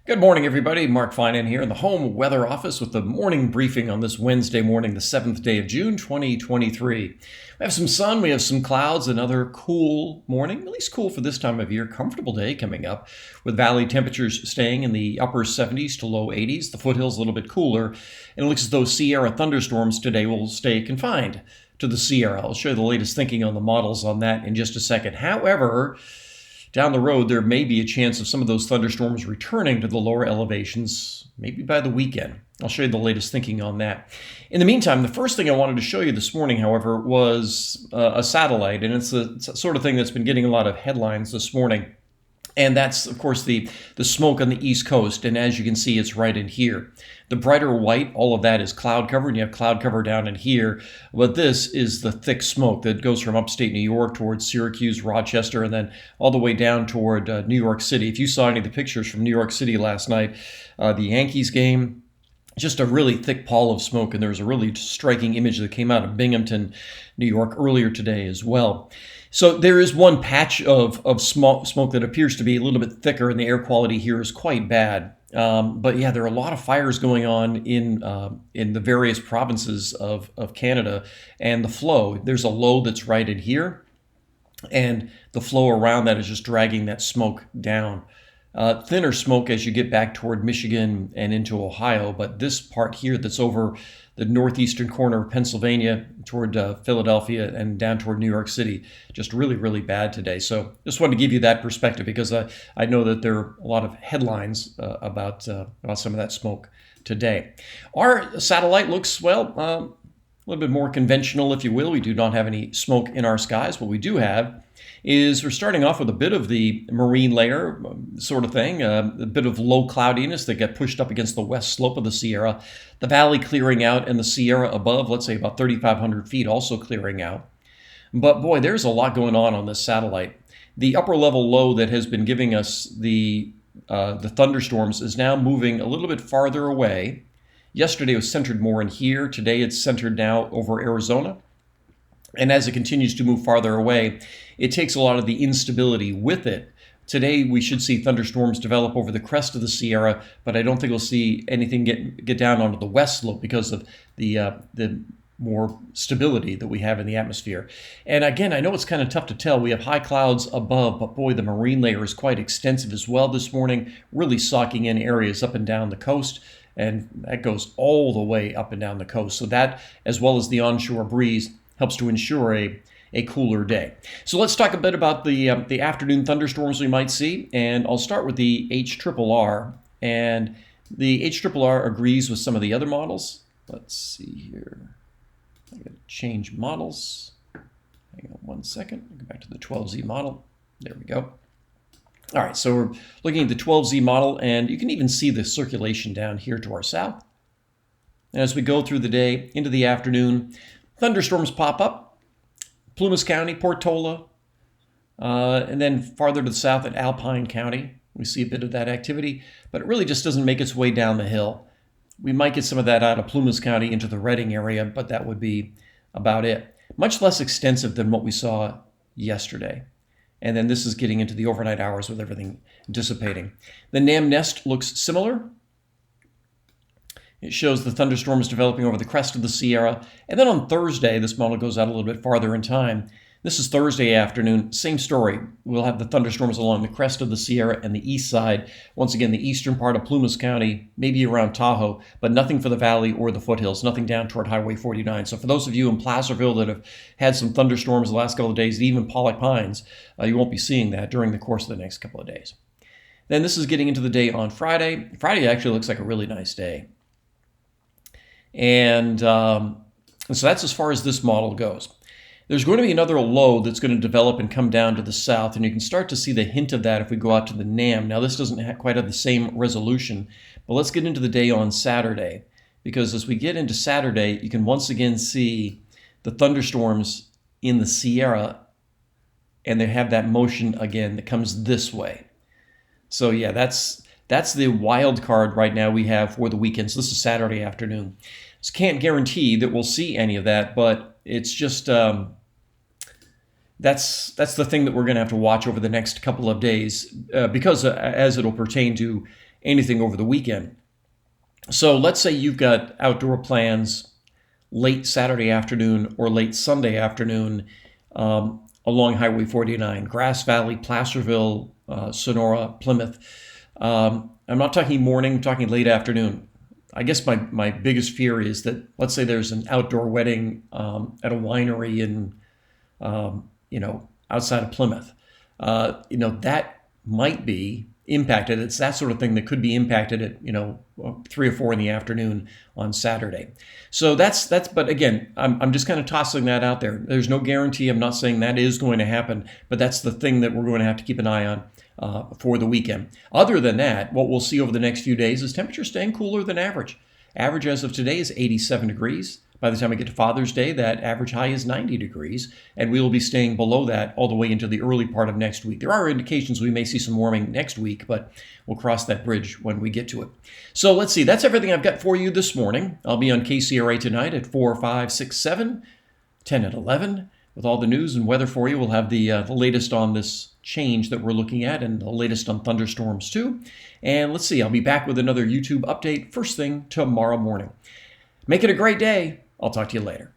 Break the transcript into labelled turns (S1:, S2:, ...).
S1: Good morning, everybody. Mark Finan here in the home weather office with the morning briefing on this Wednesday morning, the 7th day of June, 2023. We have some sun, we have some clouds, another cool morning, at least cool for this time of year, comfortable day coming up with valley temperatures staying in the upper 70s to low 80s. The foothills a little bit cooler, and it looks as though Sierra thunderstorms today will stay confined to the Sierra. I'll show you the latest thinking on the models on that in just a second. However, down the road, there may be a chance of some of those thunderstorms returning to the lower elevations, maybe by the weekend. I'll show you the latest thinking on that. In the meantime, the first thing I wanted to show you this morning, however, was a satellite, and it's the sort of thing that's been getting a lot of headlines this morning. And that's, of course, the smoke on the East Coast. And as you can see, it's right in here. The brighter white, all of that is cloud cover, and you have cloud cover down in here. But this is the thick smoke that goes from upstate New York towards Syracuse, Rochester, and then all the way down toward New York City. If you saw any of the pictures from New York City last night, the Yankees game, just a really thick pall of smoke, and there was a really striking image that came out of Binghamton, New York earlier today as well. So there is one patch of smoke that appears to be a little bit thicker, and the air quality here is quite bad. But yeah, there are a lot of fires going on in the various provinces of Canada, and the flow, there's a low that's right in here, and the flow around that is just dragging that smoke down. Thinner smoke as you get back toward Michigan and into Ohio, but this part here that's over the northeastern corner of Pennsylvania toward Philadelphia and down toward New York City, just really, really bad today. So just wanted to give you that perspective because I know that there are a lot of headlines about some of that smoke today. Our satellite looks, well, a little bit more conventional, if you will. We do not have any smoke in our skies. What we do have is we're starting off with a bit of the marine layer sort of thing, a bit of low cloudiness that got pushed up against the west slope of the Sierra, the valley clearing out, and the Sierra above, let's say about 3,500 feet, also clearing out. But boy, there's a lot going on this satellite. The upper level low that has been giving us the thunderstorms is now moving a little bit farther away. Yesterday it was centered more in here. Today it's centered now over Arizona. And as it continues to move farther away, it takes a lot of the instability with it. Today, we should see thunderstorms develop over the crest of the Sierra, but I don't think we'll see anything get down onto the west slope because of the more stability that we have in the atmosphere. And again, I know it's kind of tough to tell. We have high clouds above, but boy, the marine layer is quite extensive as well this morning, really socking in areas up and down the coast. And that goes all the way up and down the coast. So that, as well as the onshore breeze, helps to ensure a cooler day. So let's talk a bit about the afternoon thunderstorms we might see, and I'll start with the HRRR. And the HRRR agrees with some of the other models. Let's see here. I got to change models. Hang on one second. Go back to the 12Z model. There we go. All right, so we're looking at the 12Z model, and you can even see the circulation down here to our south. And as we go through the day into the afternoon, thunderstorms pop up, Plumas County, Portola, and then farther to the south at Alpine County. We see a bit of that activity, but it really just doesn't make its way down the hill. We might get some of that out of Plumas County into the Redding area, but that would be about it. Much less extensive than what we saw yesterday. And then this is getting into the overnight hours with everything dissipating. The NAM nest looks similar. It shows the thunderstorms developing over the crest of the Sierra. And then on Thursday, this model goes out a little bit farther in time. This is Thursday afternoon, same story. We'll have the thunderstorms along the crest of the Sierra and the east side. Once again, the eastern part of Plumas County, maybe around Tahoe, but nothing for the valley or the foothills, nothing down toward Highway 49. So for those of you in Placerville that have had some thunderstorms the last couple of days, even Pollock Pines, you won't be seeing that during the course of the next couple of days. Then this is getting into the day on Friday. Friday actually looks like a really nice day. And so that's as far as this model goes. There's going to be another low that's going to develop and come down to the south, and you can start to see the hint of that if we go out to the NAM. Now, this doesn't quite have the same resolution, but let's get into the day on Saturday, because as we get into Saturday, you can once again see the thunderstorms in the Sierra, and they have that motion again that comes this way. So yeah, that's the wild card right now we have for the weekend. So this is Saturday afternoon. So can't guarantee that we'll see any of that, but it's just that's the thing that we're going to have to watch over the next couple of days because as it'll pertain to anything over the weekend. So let's say you've got outdoor plans late Saturday afternoon or late Sunday afternoon along Highway 49, Grass Valley, Placerville, Sonora, Plymouth. I'm not talking morning, I'm talking late afternoon. I guess my biggest fear is that, let's say there's an outdoor wedding at a winery in, outside of Plymouth. That might be impacted. It's that sort of thing that could be impacted at, 3 or 4 in the afternoon on Saturday. So but again, I'm just kind of tossing that out there. There's no guarantee. I'm not saying that is going to happen, but that's the thing that we're going to have to keep an eye on for the weekend. Other than that, what we'll see over the next few days is temperatures staying cooler than average. Average as of today is 87 degrees. By the time we get to Father's Day, that average high is 90 degrees, and we will be staying below that all the way into the early part of next week. There are indications we may see some warming next week, but we'll cross that bridge when we get to it. So let's see. That's everything I've got for you this morning. I'll be on KCRA tonight at 4, 5, 6, 7, 10, and 11 with all the news and weather for you. We'll have the latest on this change that we're looking at and the latest on thunderstorms too. And let's see. I'll be back with another YouTube update first thing tomorrow morning. Make it a great day. I'll talk to you later.